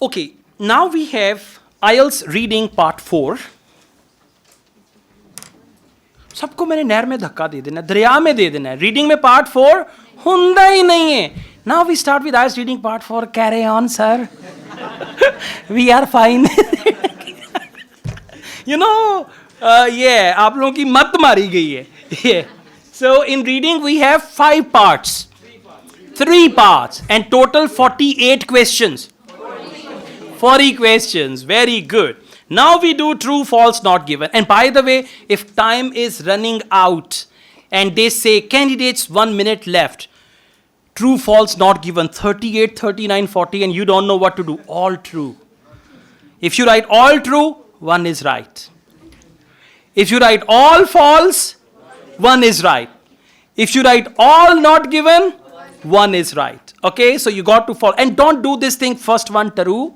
Okay, now we have IELTS reading part 4. सबको मैंने नहर में धक्का दे देना, दरिया में दे देना है. रीडिंग में पार्ट 4 हुंदा ही नहीं है. Now we start with IELTS reading part 4. Carry on, sir. We are fine. You know, yeah, आप लोगों की मत मारी गई है. Yeah. So in reading we have 5 parts. 3 parts and total 48 questions. 40 questions. Very good. Now we do true, false, not given. And by the way, if time is running out and they say candidates 1 minute left, true, false, not given, 38, 39, 40, and you don't know what to do, all true. If you write all true, 1 is right. If you write all false, 1 is right. If you write all not given, 1 is right. Okay, so you got to follow. And don't do this thing, first one true,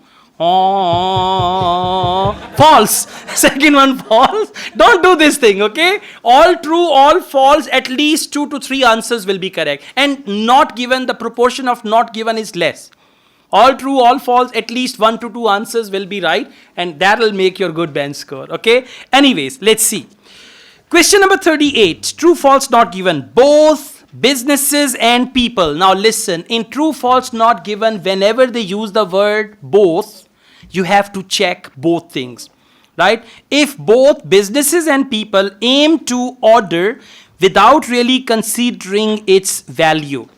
false, second one false. Don't do this thing, okay? All true, all false, at least 2 to 3 answers will be correct. And not given, the proportion of not given is less. All true, all false, at least 1 to 2 answers will be right, and that will make your good bench score, okay? Anyways, let's see. Question number 38, true, false, not given, both businesses and people. Now listen, in true, false, not given, whenever they use the word both, you have to check both things, right? If both businesses and people aim to order without really considering its value.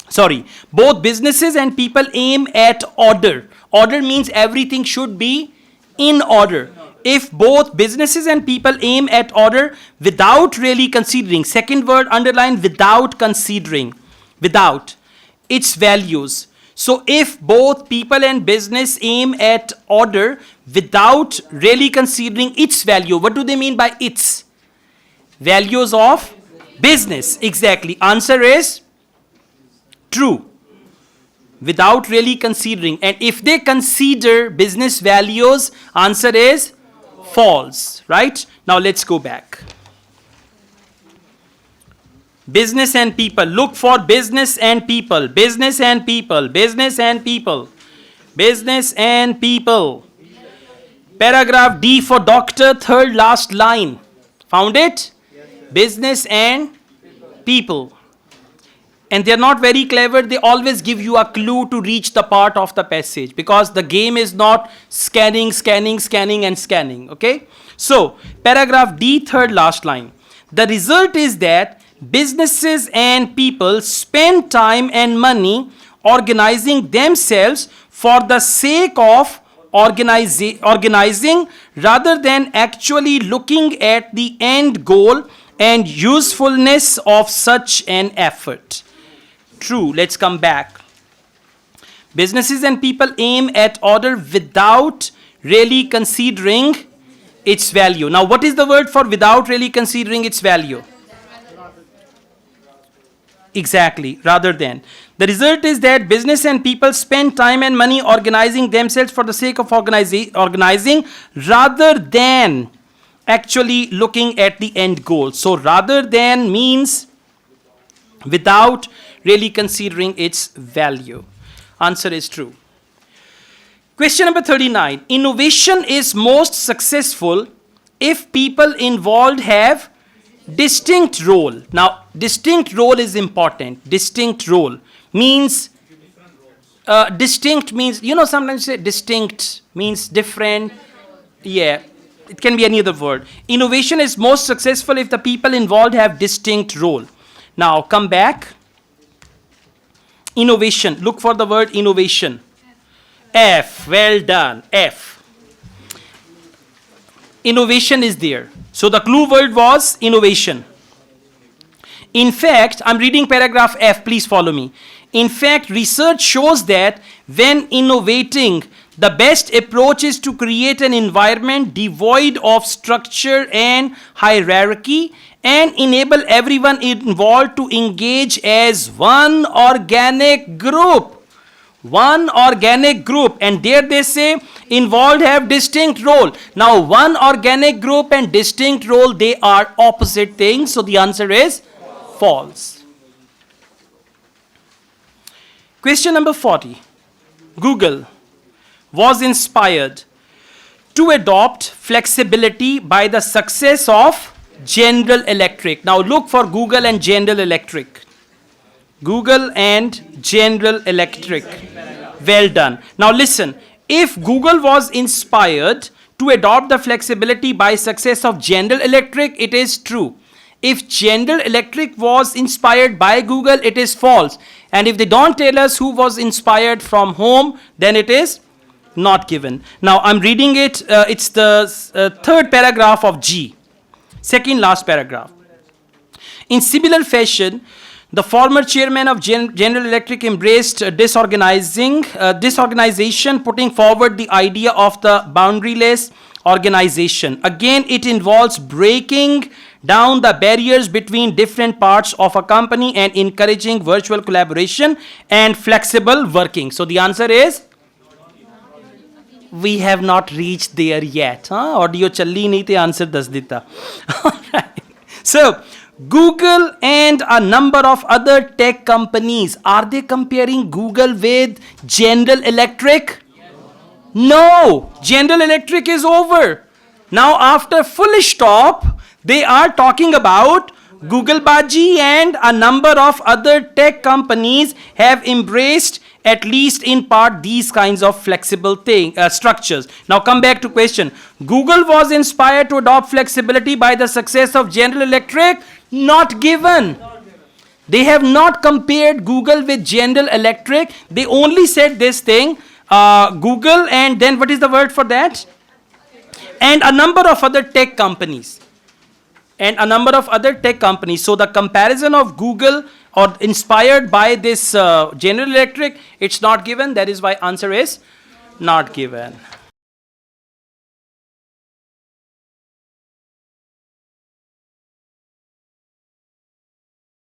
Sorry, both businesses and people aim at order. Order means everything should be in order. If both businesses and people aim at order without really considering, second word underline, without considering, without its values. So if both people and business aim at order without really considering its value, what do they mean by its? Values of business. Exactly. Answer is true. Without really considering. And if they consider business values, answer is false. Right? Now let's go back. Business and people. Look for business and people. Business and people. Business and people. Business and people. Paragraph D for doctor, third last line. Found it? Business and people. And they're not very clever. They always give you a clue to reach the part of the passage, because the game is not scanning, scanning, scanning, and scanning. Okay? So, paragraph D, third last line. The result is that businesses and people spend time and money organizing themselves for the sake of organizing rather than actually looking at the end goal and usefulness of such an effort. True. Let's come back. Businesses and people aim at order without really considering its value. Now, what is the word for without really considering its value? Exactly, rather than. The result is that business and people spend time and money organizing themselves for the sake of organizing rather than actually looking at the end goal. So rather than means without really considering its value. Answer is true. Question number 39. Innovation is most successful if people involved have distinct role. Now, distinct role is important. Distinct role means, distinct means, you know, sometimes you say distinct means different. Yeah, it can be any other word. Innovation is most successful if the people involved have distinct role. Now, come back. Innovation. Look for the word innovation. F. Well done. F. Innovation is there. So the clue word was innovation. In fact, I'm reading paragraph F, please follow me. In fact, research shows that when innovating, the best approach is to create an environment devoid of structure and hierarchy and enable everyone involved to engage as one organic group. One organic group, and there they say involved have distinct role. Now one organic group and distinct role, they are opposite things, so the answer is false. Question number 40. Google. was inspired to adopt flexibility by the success of General Electric. Now look for Google and General Electric. Google and General Electric. Well done. Now listen, if Google was inspired to adopt the flexibility by success of General Electric, it is true. If General Electric was inspired by Google, it is false. And if they don't tell us who was inspired from whom, then it is not given. Now I'm reading it. It's the third paragraph of G. Second last paragraph. In similar fashion, the former chairman of General Electric embraced disorganization, putting forward the idea of the boundaryless organization. Again, it involves breaking down the barriers between different parts of a company and encouraging virtual collaboration and flexible working. So the answer is, we have not reached there yet. Audio challi nahi the answer das dita. Alright. So Google and a number of other tech companies, are they comparing Google with General Electric? No, General Electric is over. Now after full stop, they are talking about Google Baji and a number of other tech companies have embraced, at least in part, these kinds of flexible structures. Now come back to question. Google was inspired to adopt flexibility by the success of General Electric. Not given. They have not compared Google with General Electric. They only said this thing, Google, and then what is the word for that? And a number of other tech companies. And a number of other tech companies. So the comparison of Google or inspired by this General Electric, it's not given. That is why answer is not given.